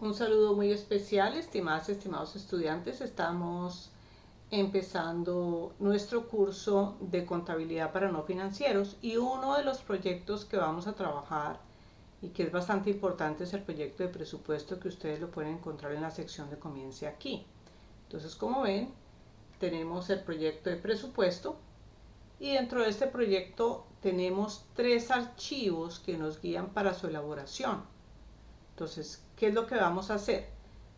Un saludo muy especial, estimados estudiantes. Estamos empezando nuestro curso de contabilidad para no financieros y uno de los proyectos que vamos a trabajar y que es bastante importante es el proyecto de presupuesto, que ustedes lo pueden encontrar en la sección de Comience aquí. Entonces, como ven, tenemos el proyecto de presupuesto y dentro de este proyecto tenemos 3 archivos que nos guían para su elaboración. Entonces, ¿qué es lo que vamos a hacer?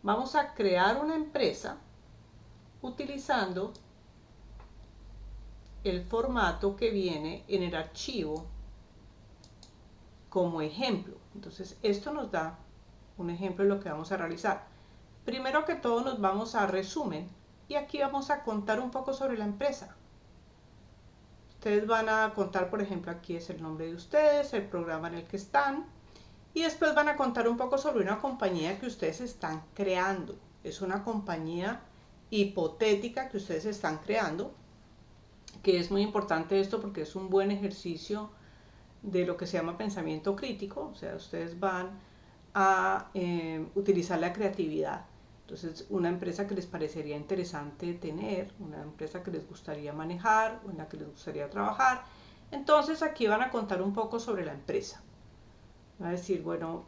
Vamos a crear una empresa utilizando el formato que viene en el archivo como ejemplo. Entonces, esto nos da un ejemplo de lo que vamos a realizar. Primero que todo nos vamos a resumen y aquí vamos a contar un poco sobre la empresa. Ustedes van a contar, por ejemplo, aquí es el nombre de ustedes, el programa en el que están, y después van a contar un poco sobre una compañía que ustedes están creando. Es una compañía hipotética que ustedes están creando, que es muy importante esto porque es un buen ejercicio de lo que se llama pensamiento crítico. O sea, ustedes van a utilizar la creatividad. Entonces, una empresa que les parecería interesante tener, una empresa que les gustaría manejar, en la que les gustaría trabajar. Entonces, aquí van a contar un poco sobre la empresa. Va a decir, bueno,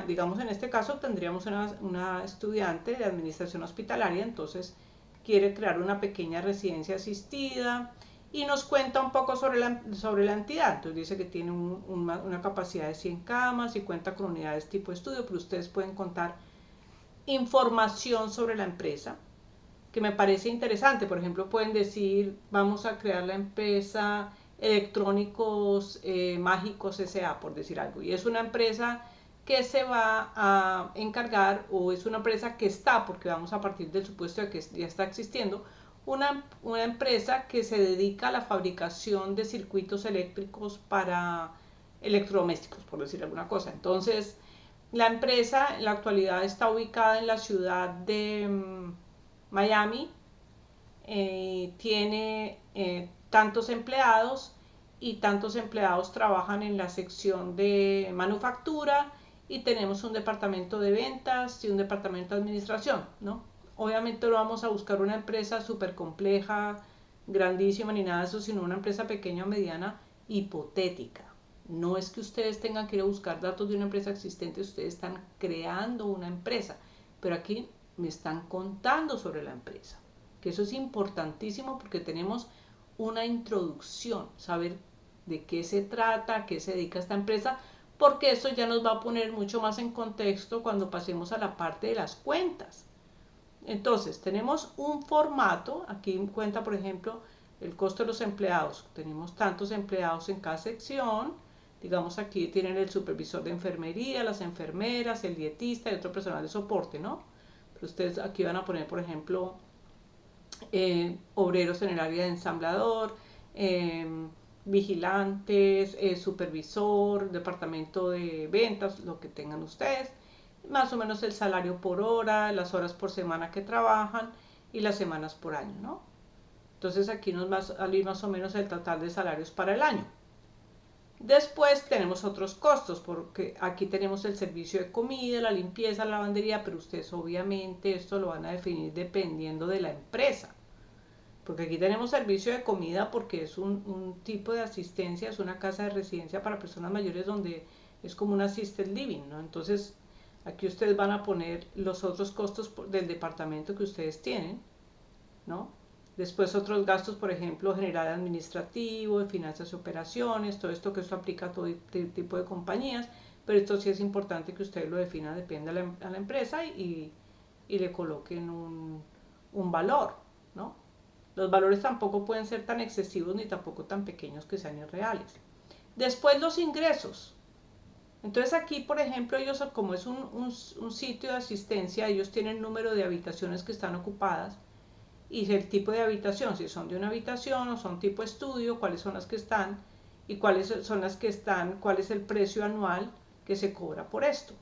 digamos en este caso tendríamos una estudiante de administración hospitalaria, entonces quiere crear una pequeña residencia asistida y nos cuenta un poco sobre la entidad. Entonces dice que tiene una capacidad de 100 camas y cuenta con unidades tipo estudio, pero ustedes pueden contar información sobre la empresa que me parece interesante. Por ejemplo, pueden decir, vamos a crear la empresa Electrónicos Mágicos S.A., por decir algo. Y es una empresa que se va a encargar, o es una empresa que está, porque vamos a partir del supuesto de que ya está existiendo, una empresa que se dedica a la fabricación de circuitos eléctricos para electrodomésticos, por decir alguna cosa. Entonces, la empresa en la actualidad está ubicada en la ciudad de Miami, tiene tantos empleados y tantos empleados trabajan en la sección de manufactura y tenemos un departamento de ventas y un departamento de administración, ¿no? Obviamente no vamos a buscar una empresa súper compleja, grandísima ni nada de eso, sino una empresa pequeña o mediana hipotética. No es que ustedes tengan que ir a buscar datos de una empresa existente, ustedes están creando una empresa, pero aquí me están contando sobre la empresa, que eso es importantísimo porque tenemos una introducción, saber de qué se trata, a qué se dedica esta empresa, porque eso ya nos va a poner mucho más en contexto cuando pasemos a la parte de las cuentas. Entonces, tenemos un formato, aquí cuenta, por ejemplo, el costo de los empleados. Tenemos tantos empleados en cada sección. Digamos, aquí tienen el supervisor de enfermería, las enfermeras, el dietista y otro personal de soporte, ¿no? Pero ustedes aquí van a poner, por ejemplo, obreros en el área de ensamblador, vigilantes, supervisor, departamento de ventas, lo que tengan ustedes, más o menos el salario por hora, las horas por semana que trabajan y las semanas por año, ¿no? Entonces aquí nos va a salir más o menos el total de salarios para el año. Después tenemos otros costos, porque aquí tenemos el servicio de comida, la limpieza, la lavandería, pero ustedes obviamente esto lo van a definir dependiendo de la empresa. Porque aquí tenemos servicio de comida porque es un tipo de asistencia, es una casa de residencia para personas mayores donde es como un assisted living, ¿no? Entonces, aquí ustedes van a poner los otros costos del departamento que ustedes tienen, ¿no? Después otros gastos, por ejemplo, general administrativo, de finanzas y operaciones, todo esto que esto aplica a todo tipo de compañías, pero esto sí es importante que ustedes lo definan, depende a la empresa y le coloquen un valor, ¿no? Los valores tampoco pueden ser tan excesivos ni tampoco tan pequeños que sean irreales. Después los ingresos. Entonces aquí, por ejemplo, ellos como es un sitio de asistencia, ellos tienen número de habitaciones que están ocupadas y el tipo de habitación, si son de una habitación o son tipo estudio, cuáles son las que están y cuáles son las que están, cuál es el precio anual que se cobra por esto.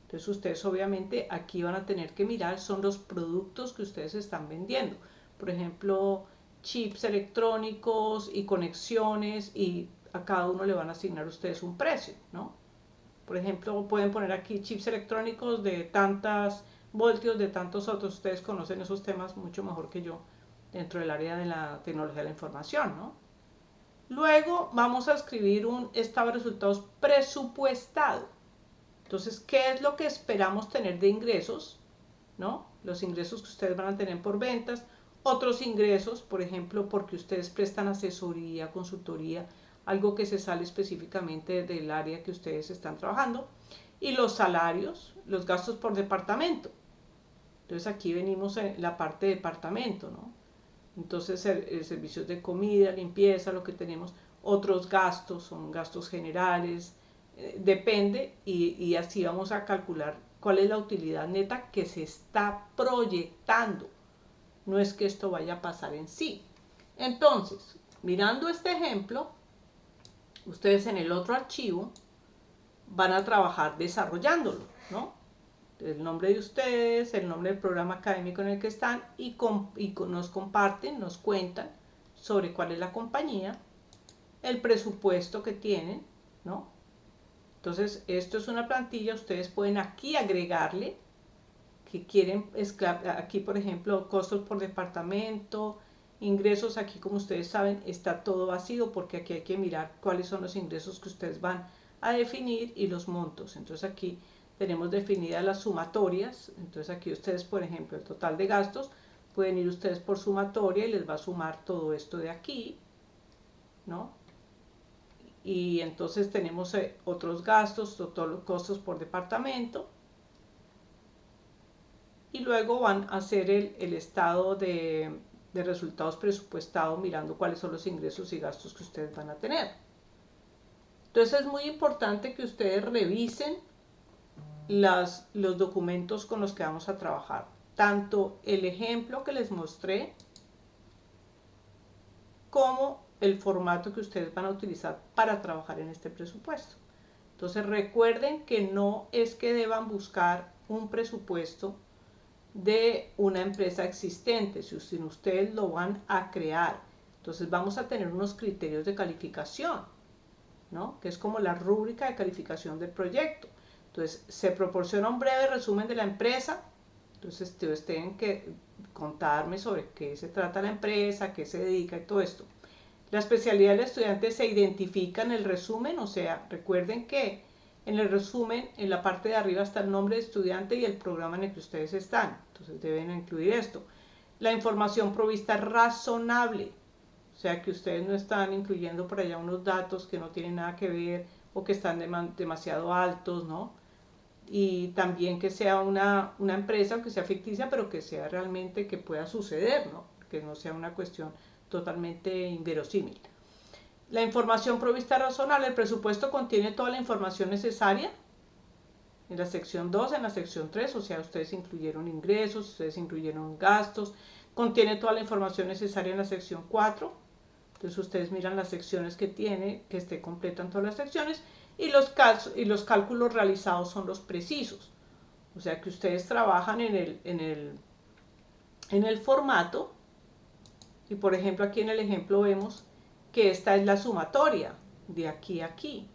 Entonces ustedes obviamente aquí van a tener que mirar, son los productos que ustedes están vendiendo. Por ejemplo, chips electrónicos y conexiones y a cada uno le van a asignar ustedes un precio, ¿no? Por ejemplo, pueden poner aquí chips electrónicos de tantas voltios, de tantos otros. Ustedes conocen esos temas mucho mejor que yo dentro del área de la tecnología de la información, ¿no? Luego vamos a escribir un estado de resultados presupuestado. Entonces, ¿qué es lo que esperamos tener de ingresos? ¿No? Los ingresos que ustedes van a tener por ventas, otros ingresos, por ejemplo, porque ustedes prestan asesoría, consultoría, algo que se sale específicamente del área que ustedes están trabajando, y los salarios, los gastos por departamento. Entonces aquí venimos en la parte de departamento, ¿no? Entonces servicios de comida, limpieza, lo que tenemos, otros gastos, son gastos generales, depende y así vamos a calcular cuál es la utilidad neta que se está proyectando. No es que esto vaya a pasar en sí. Entonces, mirando este ejemplo, ustedes en el otro archivo van a trabajar desarrollándolo, ¿no? El nombre de ustedes, el nombre del programa académico en el que están y nos comparten, nos cuentan sobre cuál es la compañía, el presupuesto que tienen, ¿no? Entonces, esto es una plantilla, ustedes pueden aquí agregarle que quieren, aquí por ejemplo, costos por departamento, ingresos, aquí como ustedes saben está todo vacío porque aquí hay que mirar cuáles son los ingresos que ustedes van a definir y los montos. Entonces aquí tenemos definidas las sumatorias, entonces aquí ustedes por ejemplo el total de gastos, pueden ir ustedes por sumatoria y les va a sumar todo esto de aquí, ¿no? Y entonces tenemos otros gastos, todos los costos por departamento, y luego van a hacer el estado de resultados presupuestados mirando cuáles son los ingresos y gastos que ustedes van a tener. Entonces es muy importante que ustedes revisen los documentos con los que vamos a trabajar, tanto el ejemplo que les mostré como el formato que ustedes van a utilizar para trabajar en este presupuesto. Entonces recuerden que no es que deban buscar un presupuesto de una empresa existente, si ustedes lo van a crear. Entonces vamos a tener unos criterios de calificación, ¿no? Que es como la rúbrica de calificación del proyecto. Entonces se proporciona un breve resumen de la empresa, entonces ustedes tienen que contarme sobre qué se trata la empresa, qué se dedica y todo esto. La especialidad del estudiante se identifica en el resumen, o sea, recuerden que en el resumen, en la parte de arriba está el nombre de estudiante y el programa en el que ustedes están. Entonces deben incluir esto. La información provista es razonable. O sea, que ustedes no están incluyendo por allá unos datos que no tienen nada que ver o que están demasiado altos, ¿no? Y también que sea una empresa, aunque sea ficticia, pero que sea realmente que pueda suceder, ¿no? Que no sea una cuestión totalmente inverosímil. La información provista razonable, el presupuesto contiene toda la información necesaria en la sección 2, en la sección 3, o sea, ustedes incluyeron ingresos, ustedes incluyeron gastos, contiene toda la información necesaria en la sección 4, entonces ustedes miran las secciones que tiene, que esté completa en todas las secciones, y los cálculos realizados son los precisos, o sea que ustedes trabajan en el formato, y por ejemplo aquí en el ejemplo vemos que esta es la sumatoria de aquí a aquí.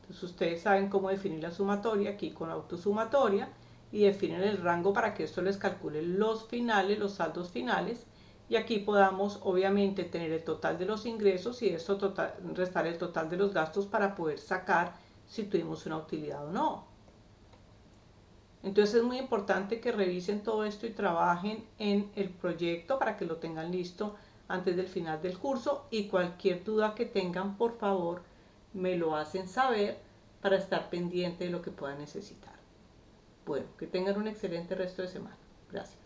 Entonces ustedes saben cómo definir la sumatoria aquí con autosumatoria y definen el rango para que esto les calcule los finales, los saldos finales, y aquí podamos obviamente tener el total de los ingresos y esto restar el total de los gastos para poder sacar si tuvimos una utilidad o no. Entonces es muy importante que revisen todo esto y trabajen en el proyecto para que lo tengan listo antes del final del curso, y cualquier duda que tengan, por favor, me lo hacen saber para estar pendiente de lo que puedan necesitar. Bueno, que tengan un excelente resto de semana. Gracias.